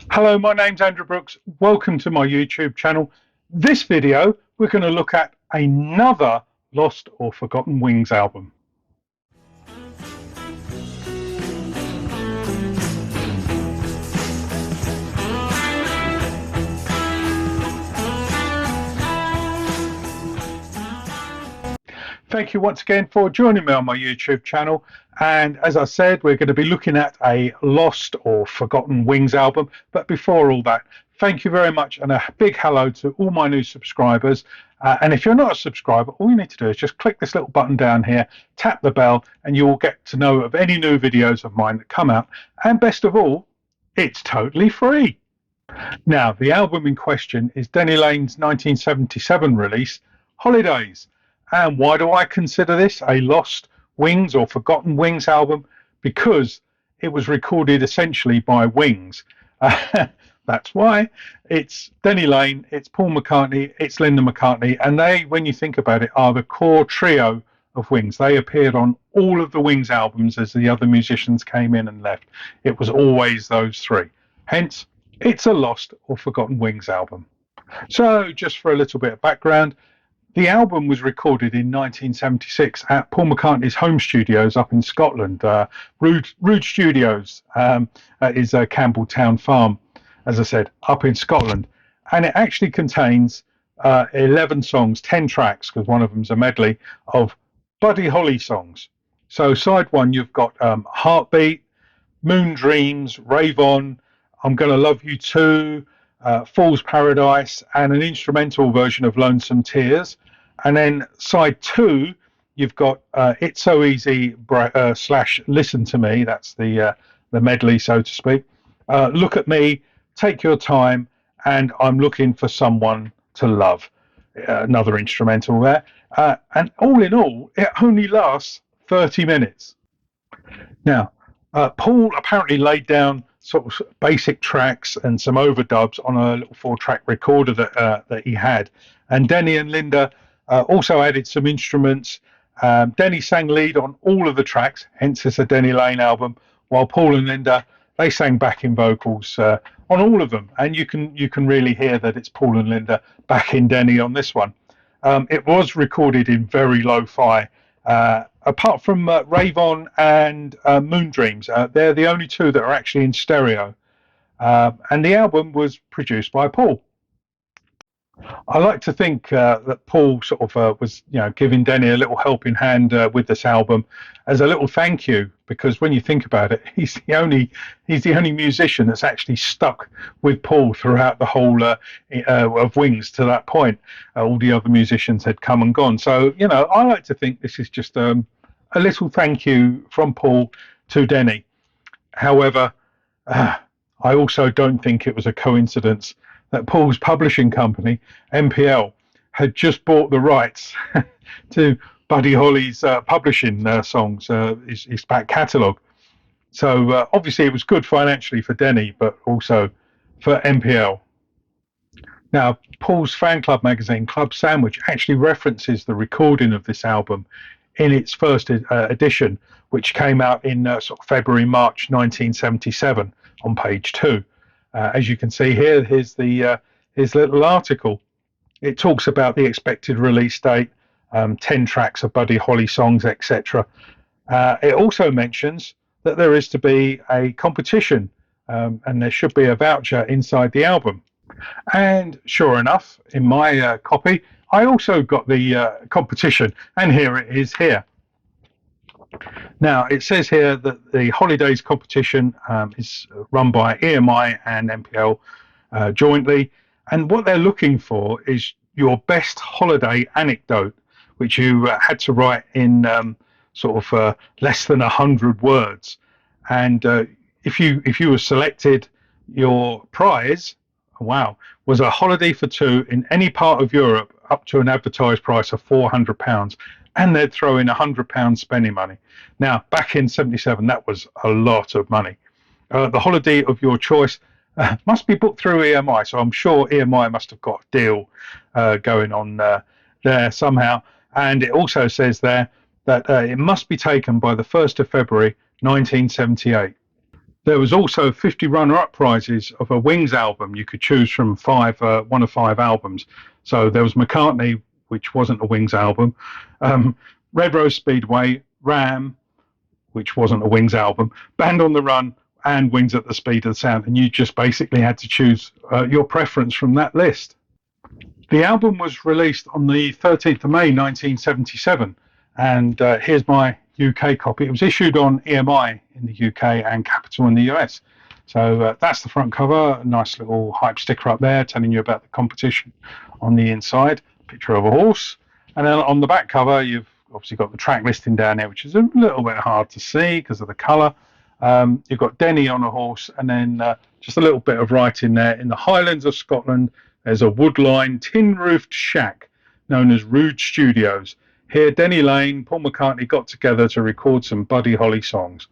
Hello, my name's Andrew Brooks. Welcome to my YouTube channel. This video, we're going to look at another Lost or Forgotten Wings album. Thank you once again for joining me on my YouTube channel. And as I said, we're going to be looking at a Lost or Forgotten Wings album. But before all that, thank you very much and a big hello to all my new subscribers. And if you're not a subscriber, all you need to do is just click this little button down here, tap the bell, and you will get to know of any new videos of mine that come out. And best of all, it's totally free. Now, the album in question is Denny Laine's 1977 release, Holidays. And why do I consider this a Lost Wings or Forgotten Wings album? Because it was recorded essentially by Wings. That's why. It's Denny Laine, it's Paul McCartney, it's Linda McCartney, and they, when you think about it, are the core trio of Wings. They appeared on all of the Wings albums as the other musicians came in and left. It was always those three. Hence, it's a Lost or Forgotten Wings album. So, just for a little bit of background, the album was recorded in 1976 at Paul McCartney's home studios up in Scotland. Rude Studios is a Campbelltown farm, as I said, up in Scotland. And it actually contains 11 songs, 10 tracks, because one of them's a medley of Buddy Holly songs. So side one, you've got Heartbeat, Moon Dreams, Rave On, I'm Gonna Love You Too, Fool's Paradise, and an instrumental version of Lonesome Tears. And then side two, you've got It's So Easy / Listen to Me. That's the medley, so to speak. Look at Me, Take Your Time, and I'm Looking for Someone to Love. Another instrumental there. And all in all, it only lasts 30 minutes. Now, Paul apparently laid down sort of basic tracks and some overdubs on a little 4-track recorder that he had, and Denny and Linda also added some instruments. Denny sang lead on all of the tracks, hence it's a Denny Laine album, while Paul and Linda, they sang backing vocals on all of them, and you can really hear that it's Paul and Linda backing Denny on this one. It was recorded in very lo-fi. Apart from Rave On and Moon Dreams, they're the only two that are actually in stereo. And the album was produced by Paul. I like to think that Paul sort of was, giving Denny a little helping hand with this album as a little thank you, because when you think about it, he's the only musician that's actually stuck with Paul throughout the whole of Wings to that point. All the other musicians had come and gone. So, I like to think this is just a little thank you from Paul to Denny. However, I also don't think it was a coincidence that Paul's publishing company, MPL, had just bought the rights to Buddy Holly's publishing songs, his back catalogue. So obviously it was good financially for Denny, but also for MPL. Now, Paul's fan club magazine, Club Sandwich, actually references the recording of this album in its first edition, which came out in sort of February, March 1977 on page 2. As you can see here, here's his little article. It talks about the expected release date, 10 tracks of Buddy Holly songs, etc. It also mentions that there is to be a competition, and there should be a voucher inside the album. And sure enough, in my copy, I also got the competition, and here it is here. Now, it says here that the Holidays competition is run by EMI and MPL jointly, and what they're looking for is your best holiday anecdote, which you had to write in sort of less than 100 words. And if you were selected, your prize, wow, was a holiday for two in any part of Europe up to an advertised price of £400. And they'd throw in £100 spending money. Now, back in '77, that was a lot of money. The holiday of your choice must be booked through EMI, so I'm sure EMI must have got a deal going on there somehow. And it also says there that it must be taken by the 1st of February 1978. There was also 50 runner-up prizes of a Wings album. You could choose from one of five albums. So there was McCartney, which wasn't a Wings album, Red Rose Speedway, Ram, which wasn't a Wings album, Band on the Run, and Wings at the Speed of the Sound. And you just basically had to choose your preference from that list. The album was released on the 13th of May 1977, and here's my UK copy. It was issued on EMI in the UK and Capitol in the US. So that's the front cover, a nice little hype sticker up there telling you about the competition. On the inside, picture of a horse. And then on the back cover, you've obviously got the track listing down there, which is a little bit hard to see because of the colour. You've got Denny on a horse, and then just a little bit of writing there. In the Highlands of Scotland, there's a wood-lined, tin-roofed shack known as Rude Studios. Here, Denny Laine, Paul McCartney got together to record some Buddy Holly songs.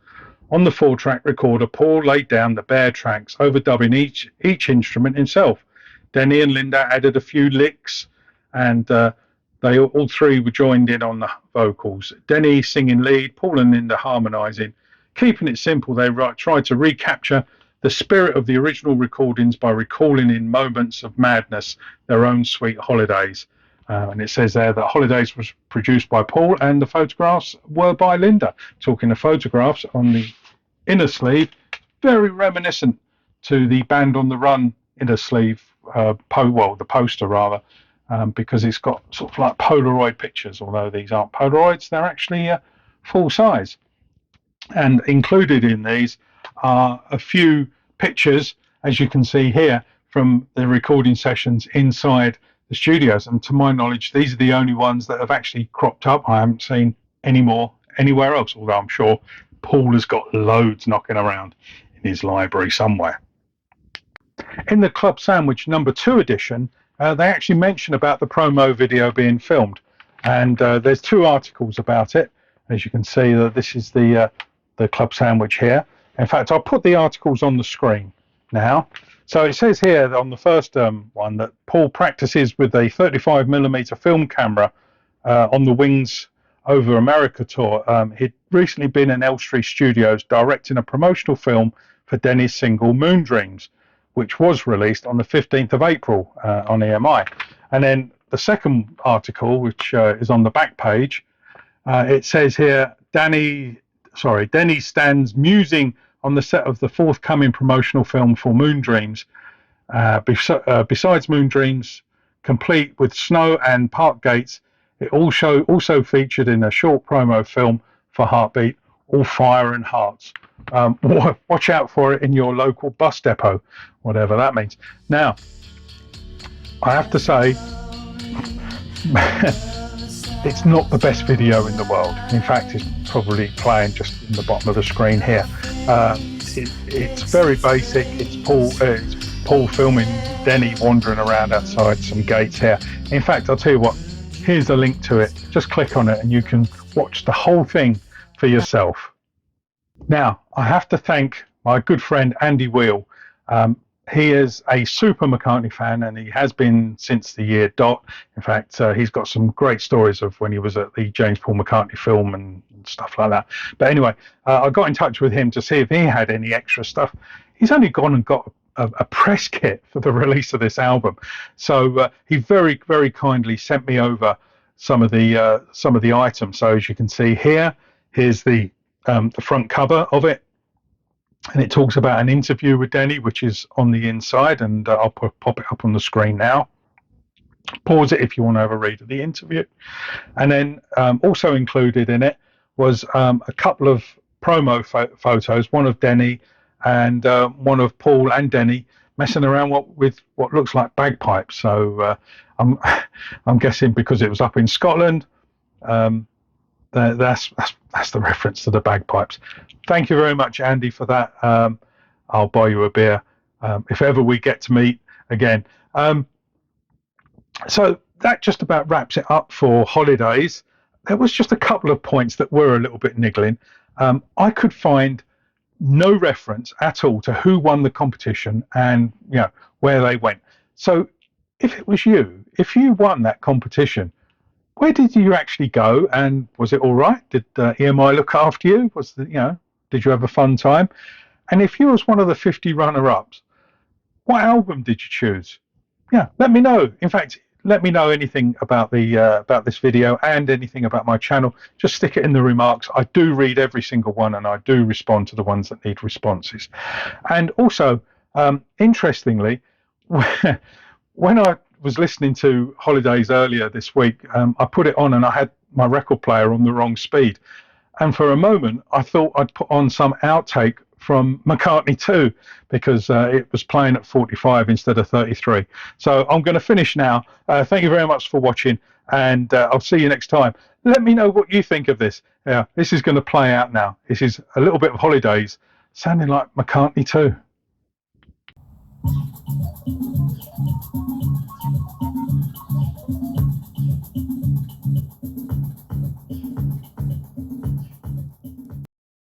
On the 4-track recorder, Paul laid down the bare tracks, overdubbing each instrument himself. Denny and Linda added a few licks, and they all three were joined in on the vocals. Denny singing lead, Paul and Linda harmonising. Keeping it simple, they tried to recapture the spirit of the original recordings by recalling in moments of madness their own sweet holidays. And it says there that Holidays was produced by Paul and the photographs were by Linda. Talking of photographs, on the inner sleeve, very reminiscent to the Band on the Run inner sleeve, the poster rather, because it's got sort of like Polaroid pictures, although these aren't Polaroids, they're actually full size. And included in these are a few pictures, as you can see here, from the recording sessions inside the studios. And to my knowledge, these are the only ones that have actually cropped up. I haven't seen any more anywhere else, although I'm sure Paul has got loads knocking around in his library somewhere. In the Club Sandwich #2 edition, they actually mention about the promo video being filmed. And there's 2 articles about it. As you can see, this is the Club Sandwich here. In fact, I'll put the articles on the screen now. So it says here on the first one that Paul practices with a 35mm film camera on the Wings Over America tour. He'd recently been in Elstree Studios directing a promotional film for Denny's single Moon Dreams, which was released on the 15th of April on EMI. And then the second article, which is on the back page, it says here, Denny stands musing on the set of the forthcoming promotional film for Moon Dreams. Besides Moon Dreams, complete with snow and park gates, it also featured in a short promo film for Heartbeat, All Fire and Hearts. Watch out for it in your local bus depot, whatever that means. Now, I have to say, it's not the best video in the world. In fact, it's probably playing just in the bottom of the screen here. It's very basic. It's Paul filming Denny wandering around outside some gates here. In fact, I'll tell you what, here's a link to it. Just click on it and you can watch the whole thing for yourself. Now, I have to thank my good friend Andy Wheel. He is a super McCartney fan, and he has been since the year dot. In fact, he's got some great stories of when he was at the James Paul McCartney film and stuff like that. But anyway, I got in touch with him to see if he had any extra stuff. He's only gone and got a press kit for the release of this album. So he very, very kindly sent me over some of the items. So as you can see here, here's the front cover of it. And it talks about an interview with Denny, which is on the inside, and I'll pop it up on the screen now. Pause it if you want to have a read of the interview. And then also included in it was a couple of promo photos, one of Denny and one of Paul and Denny messing around with what looks like bagpipes. So I'm guessing because it was up in Scotland, that's the reference to the bagpipes. Thank you very much, Andy, for that. I'll buy you a beer if ever we get to meet again. So that just about wraps it up for Holidays. There was just a couple of points that were a little bit niggling. I could find no reference at all to who won the competition and where they went. So if it was you, if you won that competition, where did you actually go, and was it all right? Did EMI look after you? Did you have a fun time? And if you was one of the 50 runner-ups, what album did you choose? Yeah, let me know. In fact, let me know anything about the about this video and anything about my channel. Just stick it in the remarks. I do read every single one, and I do respond to the ones that need responses. And also, interestingly, when I was listening to Holidays earlier this week, I put it on and I had my record player on the wrong speed. And for a moment, I thought I'd put on some outtake from McCartney 2 because it was playing at 45 instead of 33. So I'm going to finish now. Thank you very much for watching, and I'll see you next time. Let me know what you think of this. Yeah, this is going to play out now. This is a little bit of Holidays sounding like McCartney 2.